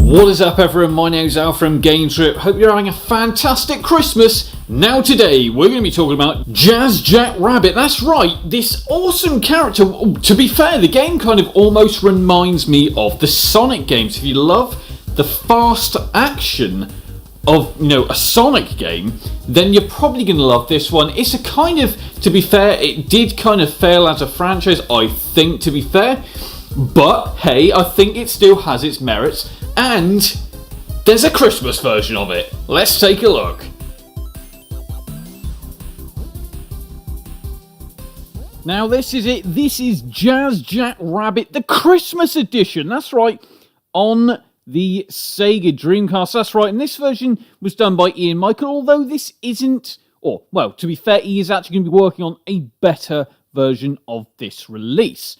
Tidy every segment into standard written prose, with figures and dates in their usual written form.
What is up everyone, my name's Al from GameTrip. Hope you're having a fantastic Christmas. Now today we're going to be talking about Jackrabbit. That's right, this awesome character. To be fair, the game kind of almost reminds me of the Sonic games. If you love the fast action of, a Sonic game, then you're probably going to love this one. It's a kind of, to be fair, it did kind of fail as a franchise, I think, to be fair. But hey, I think it still has its merits. And there's a Christmas version of it. Let's take a look. Now this is it. This is Jackrabbit, the Christmas edition. That's right, on the Sega Dreamcast. That's right, and this version was done by Ian Michael, although this isn't... to be fair, he is actually going to be working on a better version of this release.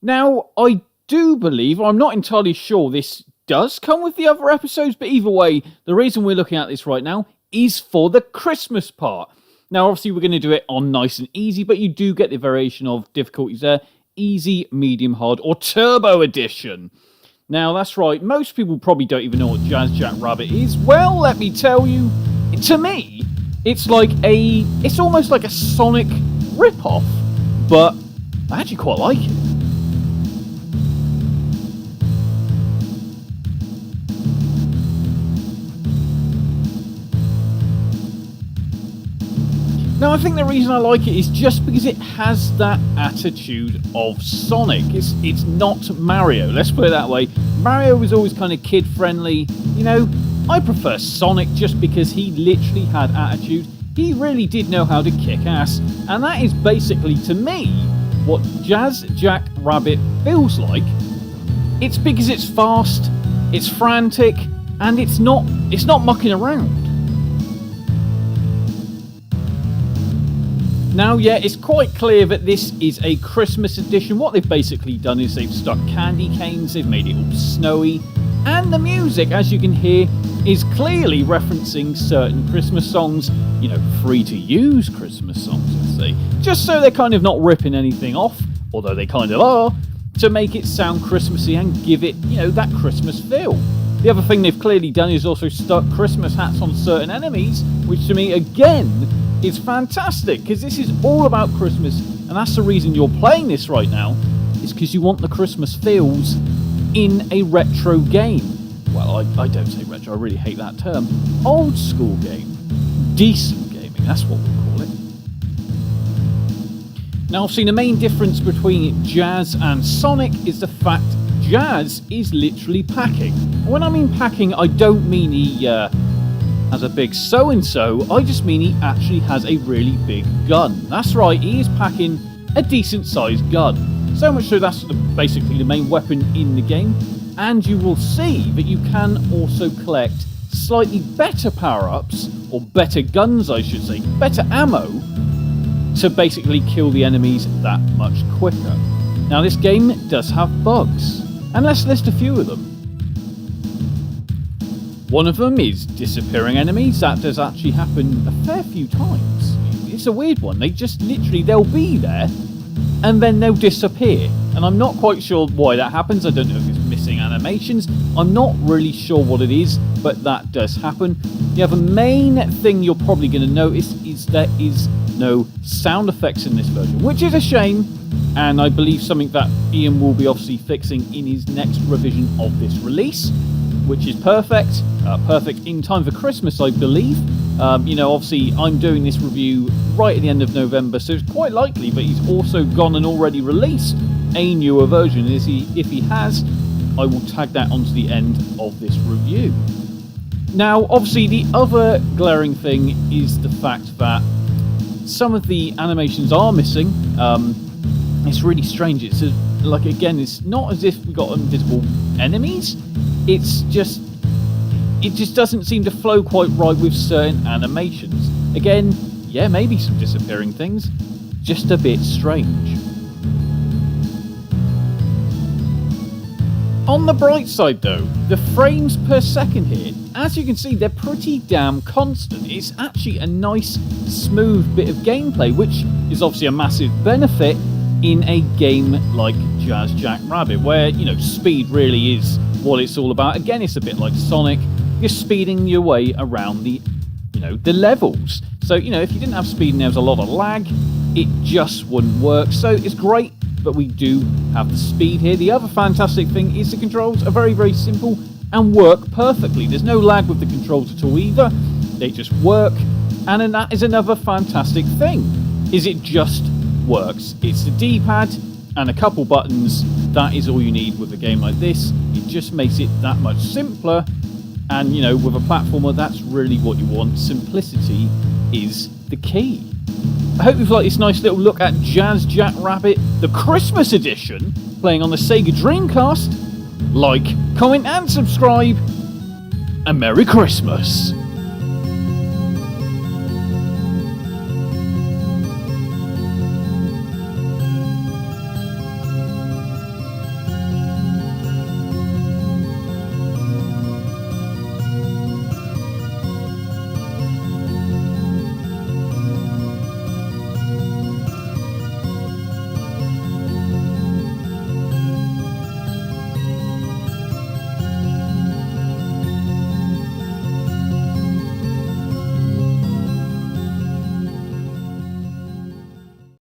Now, I do believe, I'm not entirely sure this does come with the other episodes, but either way, the reason we're looking at this right now is for the Christmas part. Now, obviously, we're going to do it on nice and easy, but you do get the variation of difficulties there. Easy, medium, hard, or turbo edition. Now, that's right, most people probably don't even know what Jackrabbit is. Well, let me tell you, to me, it's almost like a Sonic rip-off, but I actually quite like it. Now, I think the reason I like it is just because it has that attitude of Sonic. It's not Mario, let's put it that way. Mario was always kind of kid-friendly. I prefer Sonic just because he literally had attitude. He really did know how to kick ass. And that is basically, to me, what Jackrabbit feels like. It's because it's fast, it's frantic, and it's not mucking around. Now, yeah, it's quite clear that this is a Christmas edition. What they've basically done is they've stuck candy canes, they've made it all snowy, and the music, as you can hear, is clearly referencing certain Christmas songs, free-to-use Christmas songs, let's say, just so they're kind of not ripping anything off, although they kind of are, to make it sound Christmassy and give it, that Christmas feel. The other thing they've clearly done is also stuck Christmas hats on certain enemies, which to me, again, is fantastic, because this is all about Christmas, and that's the reason you're playing this right now, is because you want the Christmas feels in a retro game. Well, I don't say retro, I really hate that term. Old school game. Decent gaming, that's what we'll call it. Now, I've seen the main difference between Jazz and Sonic is the fact Jazz is literally packing. And when I mean packing, I don't mean he has a big so-and-so, I just mean he actually has a really big gun. That's right, he is packing a decent-sized gun. So much so that's basically the main weapon in the game, and you will see that you can also collect slightly better power-ups, or better guns I should say, better ammo, to basically kill the enemies that much quicker. Now this game does have bugs, and let's list a few of them. One of them is disappearing enemies. That does actually happen a fair few times. It's a weird one. They just literally, they'll be there and then they'll disappear. And I'm not quite sure why that happens. I don't know if it's missing animations. I'm not really sure what it is, but that does happen. The other main thing you're probably going to notice is there is no sound effects in this version, which is a shame. And I believe something that Ian will be obviously fixing in his next revision of this release, which is perfect. Perfect in time for Christmas, I believe. Obviously, I'm doing this review right at the end of November, so it's quite likely that he's also gone and already released a newer version. If he has, I will tag that onto the end of this review. Now, obviously, the other glaring thing is the fact that some of the animations are missing. It's really strange. It's it's not as if we got invisible enemies. It just doesn't seem to flow quite right with certain animations. Again, yeah, maybe some disappearing things, just a bit strange. On the bright side though, the frames per second here, as you can see, they're pretty damn constant. It's actually a nice, smooth bit of gameplay, which is obviously a massive benefit in a game like Jackrabbit, where, speed really is what it's all about. Again, it's a bit like Sonic. You're speeding your way around the levels. So, if you didn't have speed and there was a lot of lag, it just wouldn't work. So it's great, but we do have the speed here. The other fantastic thing is the controls are very, very simple and work perfectly. There's no lag with the controls at all either. They just work. And then that is another fantastic thing, is it just works. It's the D-pad and a couple buttons. That is all you need with a game like this. It just makes it that much simpler. And, with a platformer, that's really what you want. Simplicity is the key. I hope you've liked this nice little look at Jazz Jackrabbit, the Christmas edition, playing on the Sega Dreamcast. Like, comment and subscribe, and Merry Christmas!